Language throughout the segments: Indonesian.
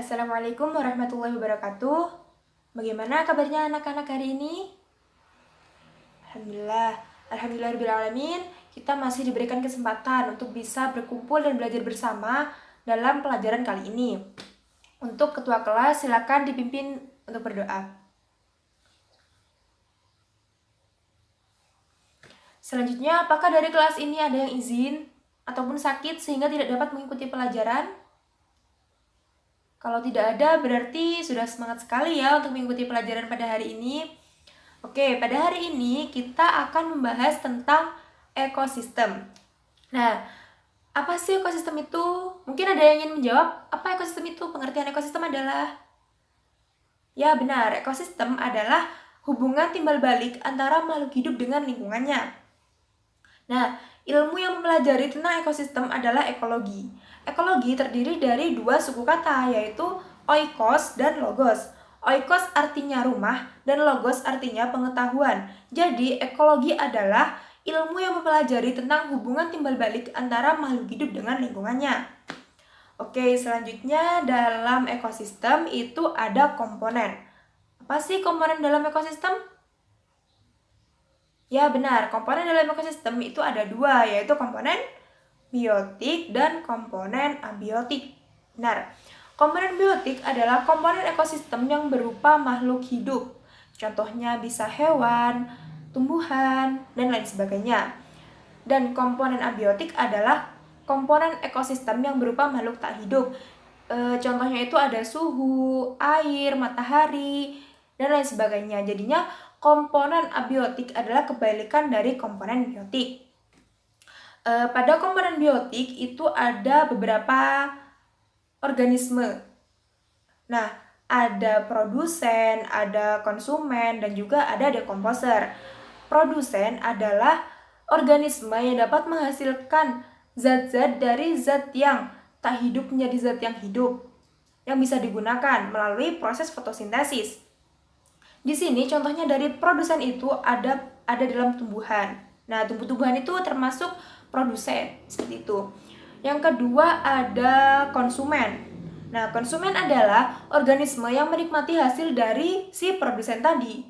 Assalamualaikum warahmatullahi wabarakatuh. Bagaimana kabarnya anak-anak hari ini? Alhamdulillahirrahmanirrahim. Kita masih diberikan kesempatan untuk bisa berkumpul dan belajar bersama dalam pelajaran kali ini. Untuk ketua kelas, silakan dipimpin untuk berdoa. Selanjutnya, apakah dari kelas ini ada yang izin ataupun sakit sehingga tidak dapat mengikuti pelajaran? Kalau tidak ada, berarti sudah semangat sekali ya untuk mengikuti pelajaran pada hari ini. Oke, pada hari ini kita akan membahas tentang ekosistem. Nah, apa sih ekosistem itu? Mungkin ada yang ingin menjawab, apa ekosistem itu? Pengertian ekosistem adalah? Ya, benar. Ekosistem adalah hubungan timbal balik antara makhluk hidup dengan lingkungannya. Nah, ilmu yang mempelajari tentang ekosistem adalah ekologi. Ekologi terdiri dari dua suku kata, yaitu oikos dan logos. Oikos artinya rumah dan logos artinya pengetahuan. Jadi, ekologi adalah ilmu yang mempelajari tentang hubungan timbal balik antara makhluk hidup dengan lingkungannya. Oke, selanjutnya dalam ekosistem itu ada komponen. Apa sih komponen dalam ekosistem? Ya benar, komponen dalam ekosistem itu ada dua, yaitu komponen biotik dan komponen abiotik. Benar, komponen biotik adalah komponen ekosistem yang berupa makhluk hidup. Contohnya bisa hewan, tumbuhan, dan lain sebagainya. Dan komponen abiotik adalah komponen ekosistem yang berupa makhluk tak hidup. Contohnya itu ada suhu, air, matahari, dan lain sebagainya. Jadinya komponen abiotik adalah kebalikan dari komponen biotik. Pada komponen biotik itu ada beberapa organisme. Nah, ada produsen, ada konsumen, dan juga ada dekomposer. Produsen adalah organisme yang dapat menghasilkan zat-zat dari zat yang tak hidup menjadi zat yang hidup, yang bisa digunakan melalui proses fotosintesis. Di sini contohnya dari produsen itu ada dalam tumbuhan. Nah, tumbuh-tumbuhan itu termasuk produsen, seperti itu. Yang kedua ada konsumen. Nah, konsumen adalah organisme yang menikmati hasil dari si produsen tadi.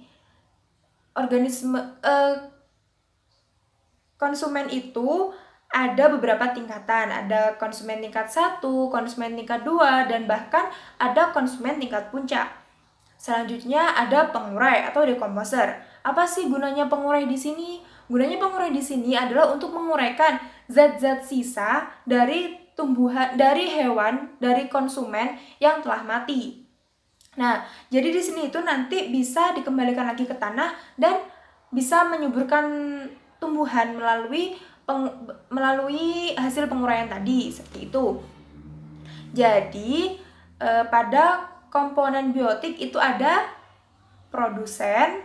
Konsumen itu ada beberapa tingkatan. Ada konsumen tingkat 1, konsumen tingkat 2, dan bahkan ada konsumen tingkat puncak. Selanjutnya ada pengurai atau dekomposer. Apa sih gunanya pengurai di sini? Gunanya pengurai di sini adalah untuk menguraikan zat-zat sisa dari tumbuhan, dari hewan, dari konsumen yang telah mati. Nah, jadi di sini itu nanti bisa dikembalikan lagi ke tanah dan bisa menyuburkan tumbuhan melalui hasil penguraian tadi, seperti itu. Jadi, pada komponen biotik itu ada produsen,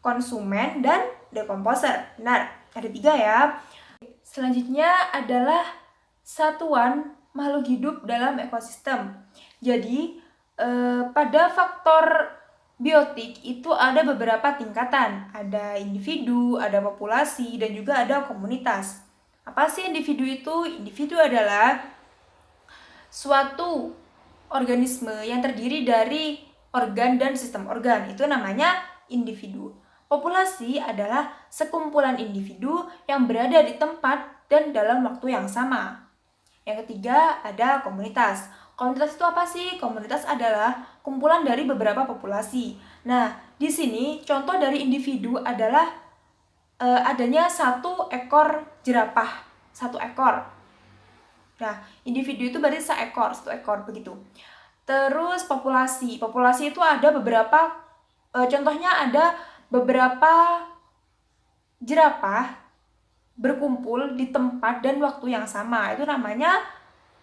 konsumen, dan dekomposer. Benar, ada 3 ya. Selanjutnya adalah satuan makhluk hidup dalam ekosistem. Jadi, pada faktor biotik itu ada beberapa tingkatan. Ada individu, ada populasi, dan juga ada komunitas. Apa sih individu itu? Individu adalah suatu organisme yang terdiri dari organ dan sistem organ. Itu namanya individu. Populasi adalah sekumpulan individu yang berada di tempat dan dalam waktu yang sama. Yang ketiga ada komunitas. Komunitas itu apa sih? Komunitas adalah kumpulan dari beberapa populasi. Nah, di sini contoh dari individu adalah adanya satu ekor jerapah, satu ekor. Nah, individu itu berarti satu ekor begitu. Terus populasi. Populasi itu ada beberapa, contohnya ada beberapa jerapah berkumpul di tempat dan waktu yang sama. Itu namanya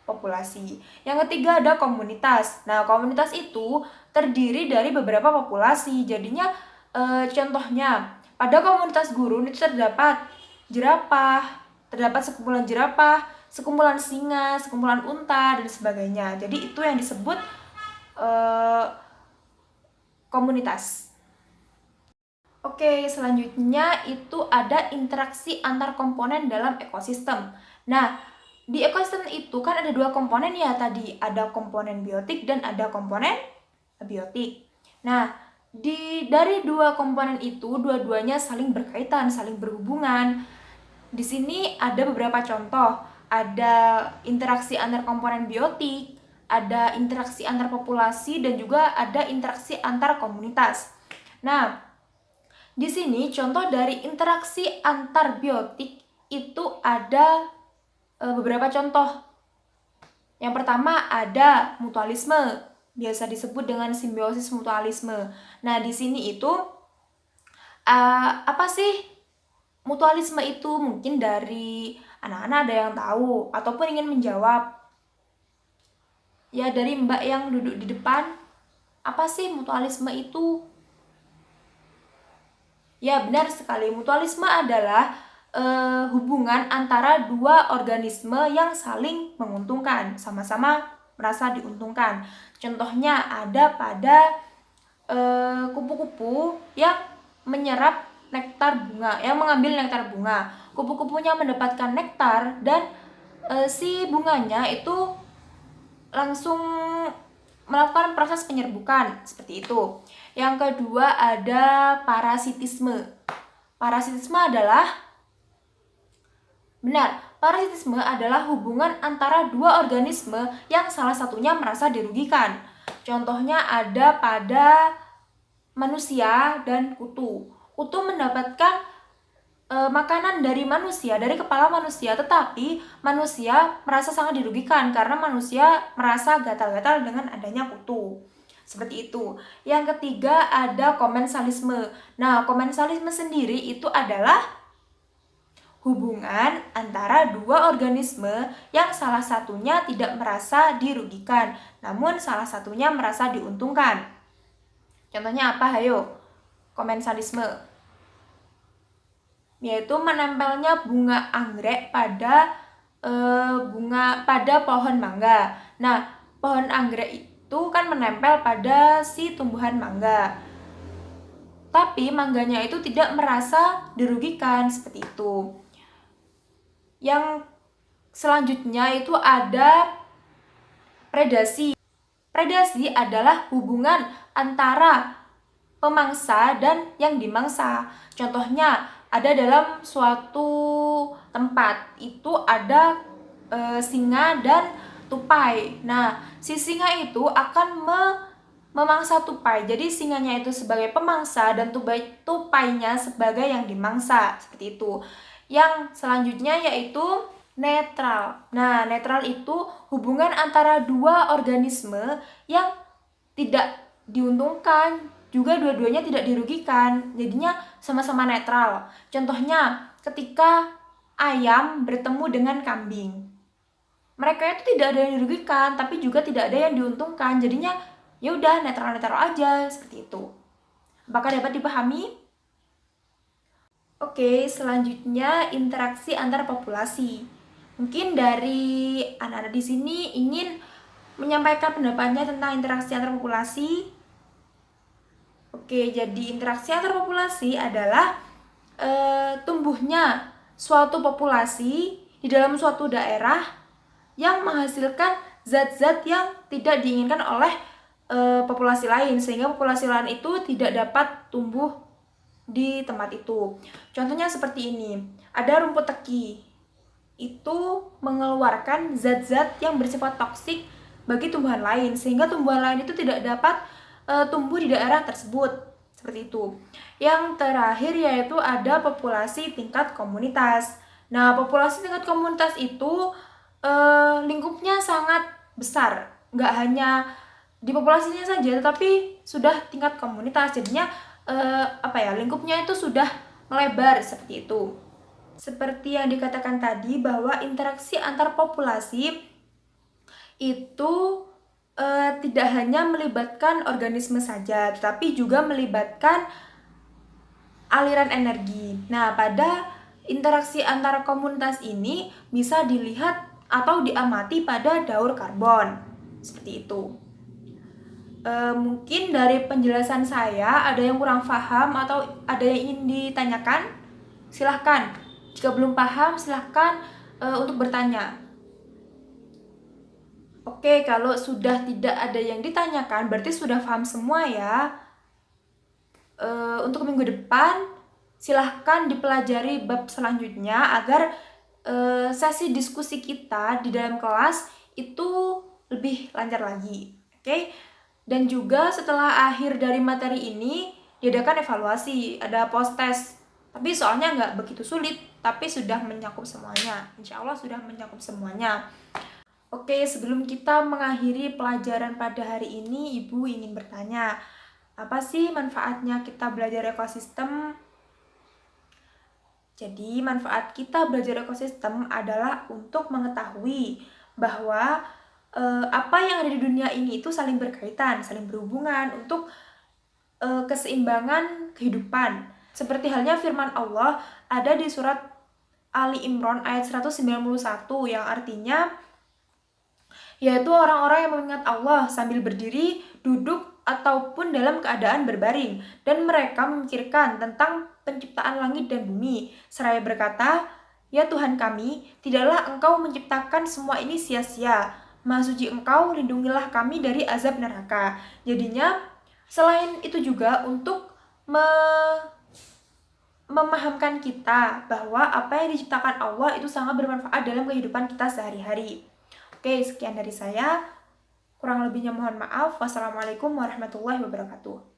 populasi. Yang ketiga ada komunitas. Nah, komunitas itu terdiri dari beberapa populasi. Jadinya contohnya pada komunitas gurun itu terdapat jerapah, terdapat sekumpulan jerapah, sekumpulan singa, sekumpulan unta, dan sebagainya. Jadi itu yang disebut komunitas. Oke, selanjutnya itu ada interaksi antar komponen dalam ekosistem. Nah, di ekosistem itu kan ada dua komponen ya tadi, ada komponen biotik dan ada komponen abiotik. Nah, dari dua komponen itu dua-duanya saling berkaitan, saling berhubungan. Di sini ada beberapa contoh, ada interaksi antar komponen biotik, ada interaksi antar populasi dan juga ada interaksi antar komunitas. Nah, di sini contoh dari interaksi antar biotik itu ada beberapa contoh. Yang pertama ada mutualisme, biasa disebut dengan simbiosis mutualisme. Nah, di sini itu apa sih mutualisme itu? Mungkin dari anak-anak ada yang tahu ataupun ingin menjawab. Ya, dari Mbak yang duduk di depan, apa sih mutualisme itu? Ya, benar sekali. Mutualisme adalah hubungan antara dua organisme yang saling menguntungkan, sama-sama merasa diuntungkan. Contohnya ada pada kupu-kupu yang menyerap nektar bunga, yang mengambil nektar bunga. Kupu-kupunya mendapatkan nektar dan si bunganya itu langsung melakukan proses penyerbukan, seperti itu. Yang kedua ada parasitisme. Parasitisme adalah parasitisme adalah hubungan antara dua organisme yang salah satunya merasa dirugikan. Contohnya ada pada manusia dan kutu. Kutu mendapatkan makanan dari manusia, dari kepala manusia, tetapi manusia merasa sangat dirugikan karena manusia merasa gatal-gatal dengan adanya kutu. Seperti itu. Yang ketiga ada komensalisme. Nah, komensalisme sendiri itu adalah hubungan antara dua organisme yang salah satunya tidak merasa dirugikan, namun salah satunya merasa diuntungkan. Contohnya apa? Hayo, komensalisme. Yaitu menempelnya bunga anggrek pada pohon mangga. Nah, pohon anggrek itu kan menempel pada si tumbuhan mangga. Tapi mangganya itu tidak merasa dirugikan, seperti itu. Yang selanjutnya itu ada predasi. Predasi adalah hubungan antara pemangsa dan yang dimangsa. Contohnya ada dalam suatu tempat itu ada singa dan tupai. Nah, si singa itu akan memangsa tupai. Jadi singanya itu sebagai pemangsa dan tupainya sebagai yang dimangsa, seperti itu. Yang selanjutnya yaitu netral. Nah, netral itu hubungan antara dua organisme yang tidak diuntungkan, juga dua-duanya tidak dirugikan. Jadinya sama-sama netral. Contohnya ketika ayam bertemu dengan kambing. Mereka itu tidak ada yang dirugikan, tapi juga tidak ada yang diuntungkan. Jadinya ya udah netral-netral aja, seperti itu. Apakah dapat dipahami? Oke, selanjutnya interaksi antar populasi. Mungkin dari anak-anak di sini ingin menyampaikan pendapatnya tentang interaksi antar populasi. Oke, jadi interaksi antar populasi adalah tumbuhnya suatu populasi di dalam suatu daerah yang menghasilkan zat-zat yang tidak diinginkan oleh populasi lain, sehingga populasi lain itu tidak dapat tumbuh di tempat itu. Contohnya seperti ini, ada rumput teki. Itu mengeluarkan zat-zat yang bersifat toksik bagi tumbuhan lain, sehingga tumbuhan lain itu tidak dapat tumbuh di daerah tersebut. Seperti itu. Yang terakhir yaitu ada populasi tingkat komunitas. Nah, populasi tingkat komunitas itu lingkupnya sangat besar. Nggak hanya di populasinya saja, tetapi sudah tingkat komunitas. Jadinya lingkupnya itu sudah melebar, seperti itu. Seperti yang dikatakan tadi bahwa interaksi antar populasi itu tidak hanya melibatkan organisme saja, tetapi juga melibatkan aliran energi. Nah, pada interaksi antara komunitas ini bisa dilihat atau diamati pada daur karbon, seperti itu. Mungkin dari penjelasan saya ada yang kurang paham atau ada yang ingin ditanyakan? Silahkan. Jika belum paham, silahkan untuk bertanya. Oke, kalau sudah tidak ada yang ditanyakan, berarti sudah paham semua ya. Untuk minggu depan, silahkan dipelajari bab selanjutnya agar sesi diskusi kita di dalam kelas itu lebih lancar lagi. Oke? Dan juga setelah akhir dari materi ini, diadakan evaluasi, ada post test. Tapi soalnya nggak begitu sulit, tapi sudah mencakup semuanya. Insya Allah sudah mencakup semuanya. Oke, sebelum kita mengakhiri pelajaran pada hari ini, Ibu ingin bertanya, apa sih manfaatnya kita belajar ekosistem? Jadi, manfaat kita belajar ekosistem adalah untuk mengetahui bahwa apa yang ada di dunia ini itu saling berkaitan, saling berhubungan untuk keseimbangan kehidupan. Seperti halnya firman Allah ada di surat Ali Imran ayat 191 yang artinya yaitu orang-orang yang mengingat Allah sambil berdiri, duduk, ataupun dalam keadaan berbaring, dan mereka memikirkan tentang penciptaan langit dan bumi, seraya berkata, "Ya Tuhan kami, tidaklah Engkau menciptakan semua ini sia-sia. Maha suci Engkau, lindungilah kami dari azab neraka." Jadinya, selain itu juga untuk memahamkan kita bahwa apa yang diciptakan Allah itu sangat bermanfaat dalam kehidupan kita sehari-hari. Oke, sekian dari saya. Kurang lebihnya mohon maaf. Wassalamualaikum warahmatullahi wabarakatuh.